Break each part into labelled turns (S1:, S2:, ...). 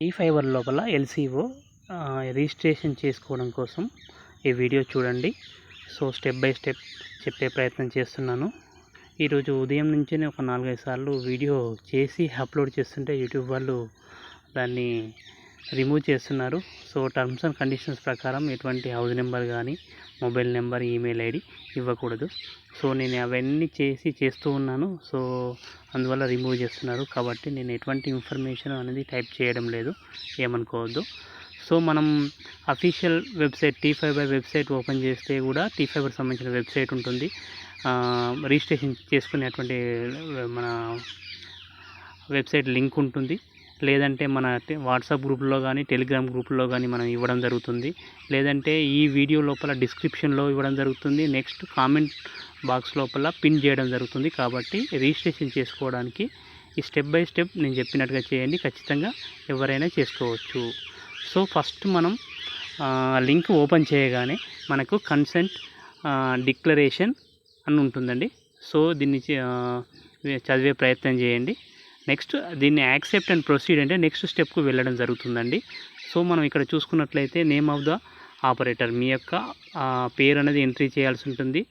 S1: ఈ ఫైబర్ లోపల LCAO registration చేసుకోవడం కోసం ఈ వీడియో చూడండి. సో స్టెప్ బై స్టెప్ చెప్పే ప్రయత్నం చేస్తున్నాను. ఈరోజు ఉదయం నుంచే ఒక 4-5 సార్లు వీడియో చేసి అప్లోడ్ చేస్తుంటే యూట్యూబ్ వాళ్ళు దాన్ని రిమూవ్ చేస్తున్నారు. సో టర్మ్స్ అండ్ కండిషన్స్ ప్రకారం ఎటువంటి హౌస్ నెంబర్ కానీ మొబైల్ నెంబర్ ఈమెయిల్ ఐడి ఇవ్వకూడదు. సో నేను అవన్నీ చేస్తూ ఉన్నాను. సో అందువల్ల రిమూవ్ చేస్తున్నారు. కాబట్టి నేను ఎటువంటి ఇన్ఫర్మేషన్ అనేది టైప్ చేయడం లేదు, ఏమనుకోవద్దు. సో మనం official website T5 website open చేస్తే కూడా T5 సంబంధించిన వెబ్సైట్ ఉంటుంది. రిజిస్ట్రేషన్ చేసుకునేటువంటి మన వెబ్సైట్ లింక్ ఉంటుంది. లేదంటే మన వాట్సాప్ గ్రూప్లో కానీ టెలిగ్రామ్ గ్రూప్లో కానీ మనం ఇవ్వడం జరుగుతుంది. లేదంటే ఈ వీడియో లోపల డిస్క్రిప్షన్లో ఇవ్వడం జరుగుతుంది. నెక్స్ట్ కామెంట్ బాక్స్ లోపల పిన్ చేయడం జరుగుతుంది. కాబట్టి రిజిస్ట్రేషన్ చేసుకోవడానికి ఈ స్టెప్ బై స్టెప్ నేను చెప్పినట్టుగా చేయండి. ఖచ్చితంగా ఎవరైనా చేసుకోవచ్చు. సో ఫస్ట్ మనం లింక్ ఓపెన్ చేయగానే మనకు కన్సెంట్ డిక్లరేషన్ అని ఉంటుందండి. సో దీన్ని చదివే ప్రయత్నం చేయండి. నెక్స్ట్ దీన్ని యాక్సెప్ట్ అండ్ ప్రొసీడ్ అంటే నెక్స్ట్ స్టెప్కు వెళ్ళడం జరుగుతుందండి. సో మనం ఇక్కడ చూసుకున్నట్లయితే నేమ్ ఆఫ్ ద ఆపరేటర్, మీ యొక్క పేరు అనేది ఎంట్రీ చేయాల్సి ఉంటుంది.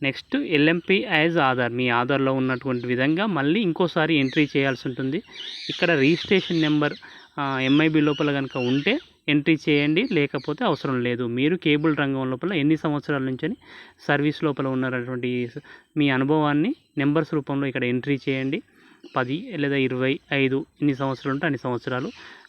S1: నెక్స్ట్ ఎల్ఎంపి యాజ్ ఆధార్, మీ ఆధార్లో ఉన్నటువంటి విధంగా మళ్ళీ ఇంకోసారి ఎంట్రీ చేయాల్సి ఉంటుంది. ఇక్కడ రిజిస్ట్రేషన్ నెంబర్ ఎంఐబి లోపల కనుక ఉంటే ఎంట్రీ చేయండి, లేకపోతే అవసరం లేదు. మీరు కేబుల్ రంగం లోపల ఎన్ని సంవత్సరాల నుంచి సర్వీస్ లోపల ఉన్నటువంటి మీ అనుభవాన్ని నెంబర్స్ రూపంలో ఇక్కడ ఎంట్రీ చేయండి. 10 లేదా 25 ఎన్ని సంవత్సరాలు ఉంటే అన్ని సంవత్సరాలు.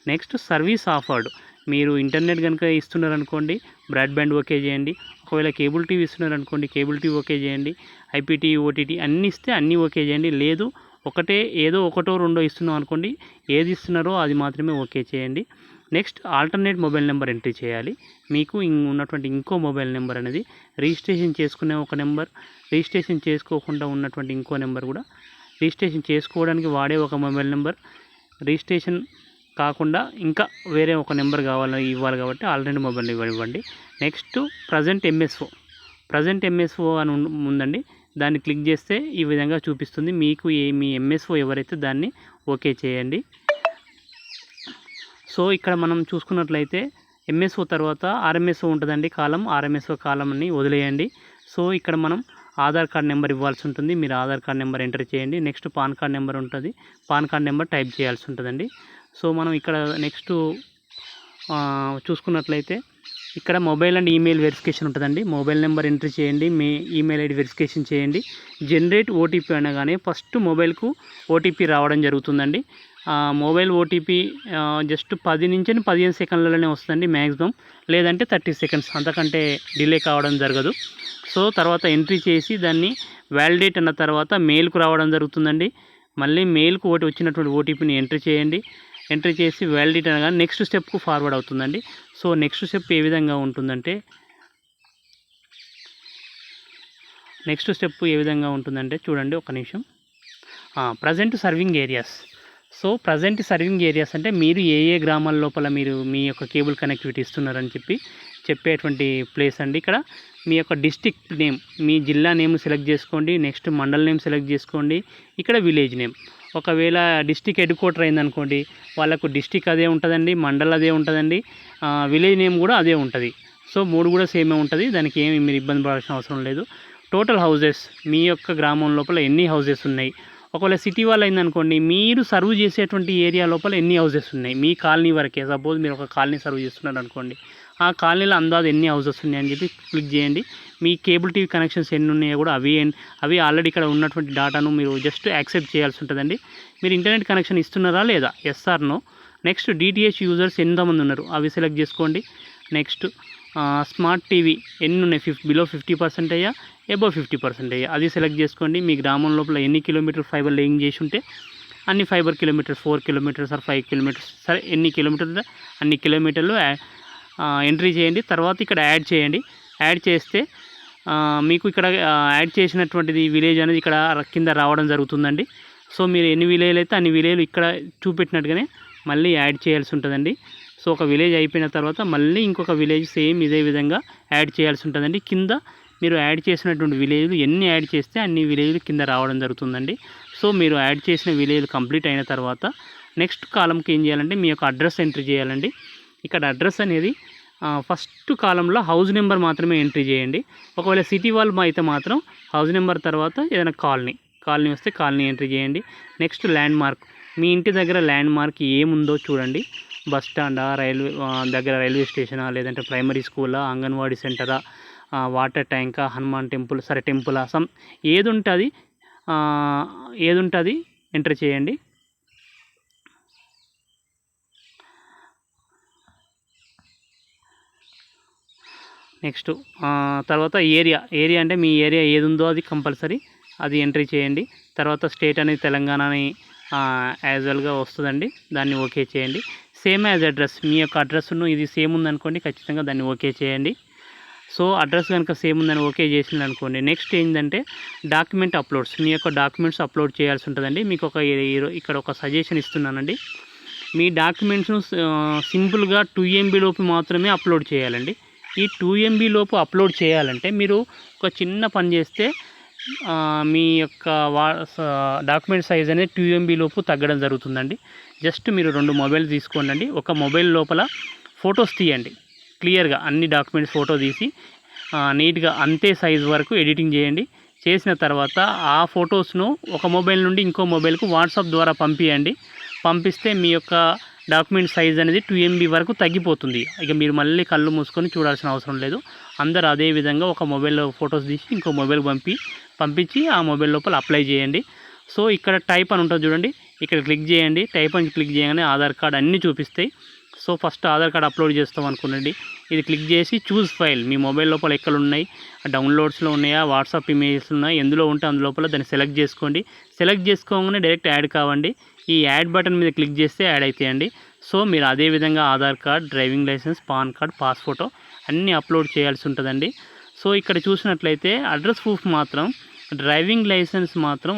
S1: నెక్స్ట్ సర్వీస్ ఆఫర్డ్, మీరు ఇంటర్నెట్ కనుక ఇస్తున్నారనుకోండి బ్రాడ్బ్యాండ్ ఓకే చేయండి. ఒకవేళ కేబుల్ టీవీ ఇస్తున్నారనుకోండి కేబుల్ టీవీ ఓకే చేయండి. ఐపీటీవీ ఓటీటీ అన్నీ ఇస్తే అన్నీ ఓకే చేయండి. లేదు ఏదో ఒకటో రెండో ఇస్తున్నాం అనుకోండి, ఏది ఇస్తున్నారో అది మాత్రమే ఓకే చేయండి. Next alternate mobile number entry చేయాలి. మీకు ఉన్నటువంటి ఇంకో మొబైల్ నెంబర్ అనేది రిజిస్ట్రేషన్ చేసుకునే ఒక నెంబర్, రిజిస్ట్రేషన్ చేసుకోకుండా ఉన్నటువంటి ఇంకో నెంబర్ కూడా, రిజిస్ట్రేషన్ చేసుకోవడానికి వాడే ఒక మొబైల్ నెంబర్, రిజిస్ట్రేషన్ కాకుండా ఇంకా వేరే ఒక నెంబర్ ఇవ్వాలి కాబట్టి ఆల్రెడీ మొబైల్ ఇవ్వండి. నెక్స్ట్ ప్రజెంట్ ఎంఎస్ఓ అని ఉందండి. దాన్ని క్లిక్ చేస్తే ఈ విధంగా చూపిస్తుంది. మీకు మీ ఎంఎస్ఓ ఎవరైతే దాన్ని ఓకే చేయండి. సో ఇక్కడ మనం చూసుకున్నట్లయితే ఎంఎస్ఓ తర్వాత ఆర్ఎంఎస్ఓ ఉంటుందండి కాలం, ఆర్ఎంఎస్ఓ కాలంని వదిలేయండి. సో ఇక్కడ మనం ఆధార్ కార్డ్ నెంబర్ ఇవ్వాల్సి ఉంటుంది. మీరు ఆధార్ కార్డ్ నెంబర్ ఎంటర్ చేయండి. నెక్స్ట్ పాన్ కార్డ్ నెంబర్ ఉంటుంది, పాన్ కార్డ్ నెంబర్ టైప్ చేయాల్సి ఉంటుందండి. సో మనం ఇక్కడ నెక్స్ట్ చూసుకున్నట్లయితే ఇక్కడ మొబైల్ అండ్ ఈమెయిల్ వెరిఫికేషన్ ఉంటుందండి. మొబైల్ నెంబర్ ఎంట్రీ చేయండి, మీ ఈమెయిల్ ఐడి వెరిఫికేషన్ చేయండి. జనరేట్ ఓటీపీ అనగానే ఫస్ట్ మొబైల్కు ఓటీపీ రావడం జరుగుతుందండి. మొబైల్ ఓటీపీ జస్ట్ 10 నుంచి 15 సెకండ్లలోనే వస్తుందండి మ్యాక్సిమం, లేదంటే 30 సెకండ్స్, అంతకంటే డిలే కావడం జరగదు. సో తర్వాత ఎంట్రీ చేసి దాన్ని వ్యాలిడేట్ అన్న తర్వాత మెయిల్కు రావడం జరుగుతుందండి. మళ్ళీ మెయిల్కు వచ్చినటువంటి ఓటీపీని ఎంట్రీ చేయండి. ఎంట్రీ చేసి వ్యాలిడేట్ అనగా నెక్స్ట్ స్టెప్కు ఫార్వర్డ్ అవుతుందండి. సో నెక్స్ట్ స్టెప్ ఏ విధంగా ఉంటుందంటే చూడండి ఒక నిమిషం. Present serving areas. So present serving areas అంటే మీరు ఏ గ్రామాల లోపల మీరు మీ యొక్క కేబుల్ కనెక్టివిటీ ఇస్తున్నారని చెప్పేటువంటి ప్లేస్ అండి. ఇక్కడ మీ యొక్క డిస్ట్రిక్ట్ నేమ్, మీ జిల్లా నేమ్ సెలెక్ట్ చేసుకోండి. నెక్స్ట్ మండల్ నేమ్ సెలెక్ట్ చేసుకోండి. ఇక్కడ విలేజ్ నేమ్, ఒకవేళ డిస్ట్రిక్ట్ హెడ్ క్వార్టర్ అయిందనుకోండి వాళ్ళకు డిస్ట్రిక్ట్ అదే ఉంటుందండి, మండల్ అదే ఉంటుందండి, విలేజ్ నేమ్ కూడా అదే ఉంటుంది. సో 3 కూడా సేమే ఉంటుంది. దానికి ఏమి మీరు ఇబ్బంది పడాల్సిన అవసరం లేదు. టోటల్ హౌజెస్, మీ యొక్క గ్రామం లోపల ఎన్ని హౌజెస్ ఉన్నాయి. ఒకవేళ సిటీ వాళ్ళు అయిందనుకోండి మీరు సర్వ్ చేసేటువంటి ఏరియా లోపల ఎన్ని హౌజెస్ ఉన్నాయి, మీ కాలనీ వరకే. సపోజ్ మీరు ఒక కాలనీ సర్వ్ చేస్తున్నారు అనుకోండి, ఆ కాలనీలో అందాజు ఎన్ని హౌజెస్ ఉన్నాయని చెప్పి క్లిక్ చేయండి. మీ కేబుల్ టీవీ కనెక్షన్స్ ఎన్ని ఉన్నాయో కూడా అవి ఆల్రెడీ ఇక్కడ ఉన్నటువంటి డాటాను మీరు జస్ట్ యాక్సెప్ట్ చేయాల్సి ఉంటుందండి. మీరు ఇంటర్నెట్ కనెక్షన్ ఇస్తున్నారా లేదా, yes or no. Next DTH users ఎంతమంది ఉన్నారు అవి సెలెక్ట్ చేసుకోండి. నెక్స్ట్ స్మార్ట్ టీవీ ఎన్ని ఉన్నాయి, బిలో 50% అయ్యా, అబోవ్ 50% అయ్యా, అది సెలెక్ట్ చేసుకోండి. మీ గ్రామం లోపల ఎన్ని కిలోమీటర్ ఫైబర్ లేయింగ్ చేసి ఉంటే అన్ని fibre kilometres, 4 kilometres are 5 kilometres, సరే ఎన్ని కిలోమీటర్లు అన్ని కిలోమీటర్లు ఎంట్రీ చేయండి. తర్వాత ఇక్కడ యాడ్ చేయండి. యాడ్ చేస్తే మీకు ఇక్కడ యాడ్ చేసినటువంటిది విలేజ్ అనేది ఇక్కడ కింద రావడం జరుగుతుందండి. సో మీరు ఎన్ని విలేజ్లు అయితే అన్ని విలేజ్లు ఇక్కడ చూపెట్టినట్టుగానే మళ్ళీ యాడ్ చేయాల్సి ఉంటుందండి. సో ఒక విలేజ్ అయిపోయిన తర్వాత మళ్ళీ ఇంకొక విలేజ్ సేమ్ ఇదే విధంగా యాడ్ చేయాల్సి ఉంటుందండి. కింద మీరు యాడ్ చేసినటువంటి విలేజ్లు ఎన్ని యాడ్ చేస్తే అన్ని విలేజ్లు కింద రావడం జరుగుతుందండి. సో మీరు యాడ్ చేసిన విలేజ్లు కంప్లీట్ అయిన తర్వాత నెక్స్ట్ కాలంకి ఏం చేయాలంటే మీ యొక్క అడ్రస్ ఎంట్రీ చేయాలండి. ఇక్కడ అడ్రస్ అనేది ఫస్ట్ కాలంలో హౌస్ నెంబర్ మాత్రమే ఎంట్రీ చేయండి. ఒకవేళ సిటీ వాళ్ళు అయితే మాత్రం హౌస్ నెంబర్ తర్వాత ఏదైనా కాలనీ వస్తే కాలనీ ఎంట్రీ చేయండి. నెక్స్ట్ ల్యాండ్ మార్క్, మీ ఇంటి దగ్గర ల్యాండ్ మార్క్ ఏముందో చూడండి. బస్ స్టాండా, రైల్వే స్టేషనా, లేదంటే ప్రైమరీ స్కూలా, అంగన్వాడీ సెంటరా, వాటర్ ట్యాంకా, హనుమాన్ టెంపుల్, టెంపులా, ఏది ఉంటుంది ఎంటర్ చేయండి. నెక్స్ట్ తర్వాత ఏరియా అంటే మీ ఏరియా ఏది ఉందో అది కంపల్సరీ అది ఎంట్రీ చేయండి. తర్వాత స్టేట్ అనేది తెలంగాణ అని యాజువల్గా వస్తుందండి, దాన్ని ఓకే చేయండి. సేమ్ యాజ్ అడ్రస్, మీ యొక్క అడ్రస్ను ఇది సేమ్ ఉందనుకోండి, ఖచ్చితంగా దాన్ని ఓకే చేయండి. సో అడ్రస్ కనుక సేమ్ ఉందని ఓకే చేసింది అనుకోండి. నెక్స్ట్ ఏంటంటే డాక్యుమెంట్ అప్లోడ్స్, మీ యొక్క డాక్యుమెంట్స్ అప్లోడ్ చేయాల్సి ఉంటుందండి. మీకు ఇక్కడ ఒక సజెషన్ ఇస్తున్నానండి. మీ డాక్యుమెంట్స్ను సింపుల్గా 2 MB లోపు మాత్రమే అప్లోడ్ చేయాలండి. ఈ 2 MB లోపు అప్లోడ్ చేయాలంటే మీరు ఒక చిన్న పని చేస్తే మీ యొక్క డాక్యుమెంట్ సైజ్ అనేది 2 MB లోపు తగ్గడం జరుగుతుందండి. జస్ట్ మీరు 2 మొబైల్ తీసుకోండి. ఒక మొబైల్ లోపల ఫొటోస్ తీయండి, క్లియర్గా అన్ని డాక్యుమెంట్స్ ఫోటో తీసి నీట్గా అంతే సైజ్ వరకు ఎడిటింగ్ చేయండి. చేసిన తర్వాత ఆ ఫొటోస్ను ఒక మొబైల్ నుండి ఇంకో మొబైల్కు వాట్సాప్ ద్వారా పంపిస్తే మీ యొక్క డాక్యుమెంట్ సైజ్ అనేది 2 MB వరకు తగ్గిపోతుంది. ఇక మీరు మళ్ళీ కళ్ళు మూసుకొని చూడాల్సిన అవసరం లేదు. అందరూ అదే విధంగా ఒక మొబైల్లో ఫొటోస్ తీసి ఇంకో మొబైల్ పంపించి ఆ మొబైల్ లోపల అప్లై చేయండి. సో ఇక్కడ టైప్ అని ఉంటుంది చూడండి, ఇక్కడ క్లిక్ చేయండి. టైప్ అని క్లిక్ చేయగానే ఆధార్ కార్డ్ అన్నీ చూపిస్తాయి. So first Aadhaar card upload చేస్తాం అనుకోండి, ఇది క్లిక్ చేసి చూస్ ఫైల్, మీ మొబైల్ లోపల ఎక్కడ ఉన్నాయి, డౌన్లోడ్స్లో ఉన్నాయా, వాట్సాప్ ఇమేజెస్ ఉన్నాయా, ఎందులో ఉంటే అందులోపల దాన్ని సెలెక్ట్ చేసుకోండి. సెలెక్ట్ చేసుకోగానే డైరెక్ట్ యాడ్ కావండి. ఈ యాడ్ బటన్ మీద క్లిక్ చేస్తే యాడ్ అవుతాయండి. సో మీరు అదేవిధంగా Aadhaar card, driving licence, PAN card, pass photo అన్నీ అప్లోడ్ చేయాల్సి ఉంటుందండి. సో ఇక్కడ చూసినట్లయితే అడ్రస్ ప్రూఫ్ మాత్రం, డ్రైవింగ్ లైసెన్స్ మాత్రం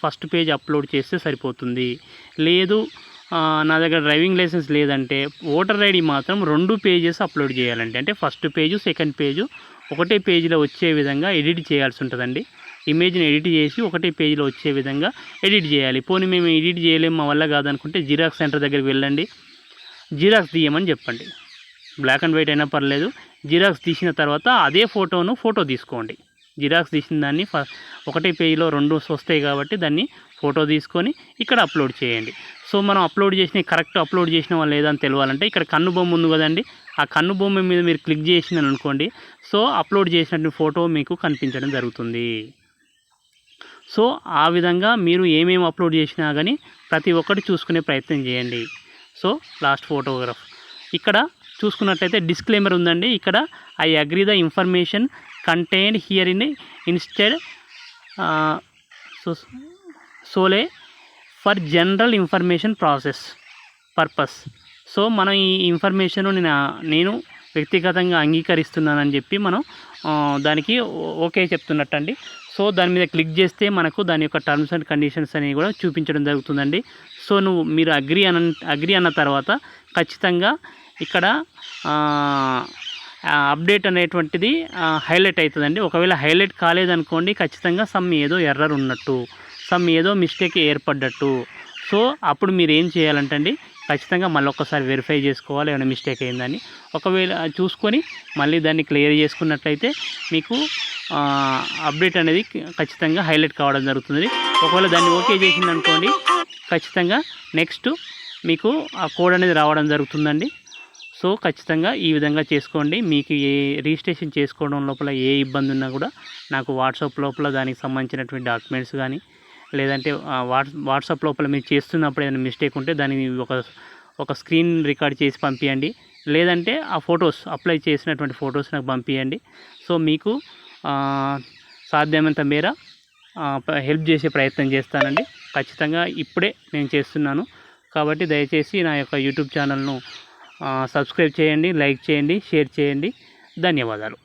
S1: ఫస్ట్ పేజ్ అప్లోడ్ చేస్తే సరిపోతుంది. లేదు నా దగ్గర డ్రైవింగ్ లైసెన్స్ లేదంటే ఓటర్ ఐడి మాత్రం 2 పేజెస్ అప్లోడ్ చేయాలండి. అంటే ఫస్ట్ పేజు, సెకండ్ పేజు ఒకటే పేజీలో వచ్చే విధంగా ఎడిట్ చేయాల్సి ఉంటుందండి. ఇమేజ్ని ఎడిట్ చేసి ఒకటే పేజీలో వచ్చే విధంగా ఎడిట్ చేయాలి. పోనీ మేము ఎడిట్ చేయలేము, మా వల్ల కాదనుకుంటే జిరాక్స్ సెంటర్ దగ్గరికి వెళ్ళండి, జిరాక్స్ తీయమని చెప్పండి. బ్లాక్ అండ్ వైట్ అయినా పర్లేదు. జిరాక్స్ తీసిన తర్వాత అదే ఫోటో తీసుకోండి. జిరాక్స్ తీసిన దాన్ని ఒకటే పేజీలో 2 వస్తాయి కాబట్టి దాన్ని ఫోటో తీసుకొని ఇక్కడ అప్లోడ్ చేయండి. సో మనం అప్లోడ్ కరెక్ట్ అప్లోడ్ చేసినావా లేదా అని తెలియాలంటే ఇక్కడ కన్ను బొమ్మ ఉంది కదండి, ఆ కన్ను బొమ్మ మీద మీరు క్లిక్ చేసిందని అనుకోండి, సో అప్లోడ్ చేసినట్టు ఫోటో మీకు కనిపించడం జరుగుతుంది. సో ఆ విధంగా మీరు ఏమేమి అప్లోడ్ చేసినా కానీ ప్రతి ఒక్కటి చూసుకునే ప్రయత్నం చేయండి. సో లాస్ట్ ఫోటోగ్రాఫ్ ఇక్కడ చూసుకున్నట్లయితే డిస్క్లైమర్ ఉందండి. ఇక్కడ I agree the information contained here instead solely for general information purpose. So మనం ఈ ఇన్ఫర్మేషన్ నేను వ్యక్తిగతంగా అంగీకరిస్తున్నానని చెప్పి మనం దానికి ఓకే చెప్తున్నట్టండి. సో దాని మీద క్లిక్ చేస్తే మనకు దాని యొక్క టర్మ్స్ అండ్ కండిషన్స్ అనేవి కూడా చూపించడం జరుగుతుందండి. సో మీరు అగ్రీ అన్న తర్వాత ఖచ్చితంగా ఇక్కడ అప్డేట్ అనేటువంటిది హైలైట్ అవుతుందండి. ఒకవేళ హైలైట్ కాలేదనుకోండి, ఖచ్చితంగా ఏదో ఎర్రర్ ఉన్నట్టు, ఏదో మిస్టేక్ ఏర్పడ్డట్టు. సో అప్పుడు మీరు ఏం చేయాలంటండి, ఖచ్చితంగా మళ్ళీ ఒక్కసారి వెరిఫై చేసుకోవాలి ఏమైనా మిస్టేక్ అయిందని. ఒకవేళ చూసుకొని మళ్ళీ దాన్ని క్లియర్ చేసుకున్నట్లయితే మీకు అప్డేట్ అనేది ఖచ్చితంగా హైలైట్ కావడం జరుగుతుంది. ఒకవేళ దాన్ని ఓకే చేసిందనుకోండి, ఖచ్చితంగా నెక్స్ట్ మీకు ఆ కోడ్ అనేది రావడం జరుగుతుందండి. సో ఖచ్చితంగా ఈ విధంగా చేసుకోండి. మీకు రిజిస్ట్రేషన్ చేసుకోవడం లోపల ఏ ఇబ్బంది ఉన్నా కూడా నాకు వాట్సాప్ లోపల దానికి సంబంధించినటువంటి డాక్యుమెంట్స్ కానీ, లేదంటే వాట్సాప్ లోపల మీరు చేస్తున్నప్పుడు ఏదైనా మిస్టేక్ ఉంటే దాన్ని ఒక స్క్రీన్ రికార్డ్ చేసి పంపించండి. లేదంటే ఆ ఫొటోస్ అప్లై చేసినటువంటి ఫొటోస్ నాకు పంపించండి. సో మీకు సాధ్యమైనంత మేర హెల్ప్ చేసే ప్రయత్నం చేస్తానండి. ఖచ్చితంగా ఇప్పుడే నేను చేస్తున్నాను కాబట్టి దయచేసి నా యొక్క యూట్యూబ్ ఛానల్ను సబ్స్క్రైబ్ చేయండి, లైక్ చేయండి, షేర్ చేయండి. ధన్యవాదాలు.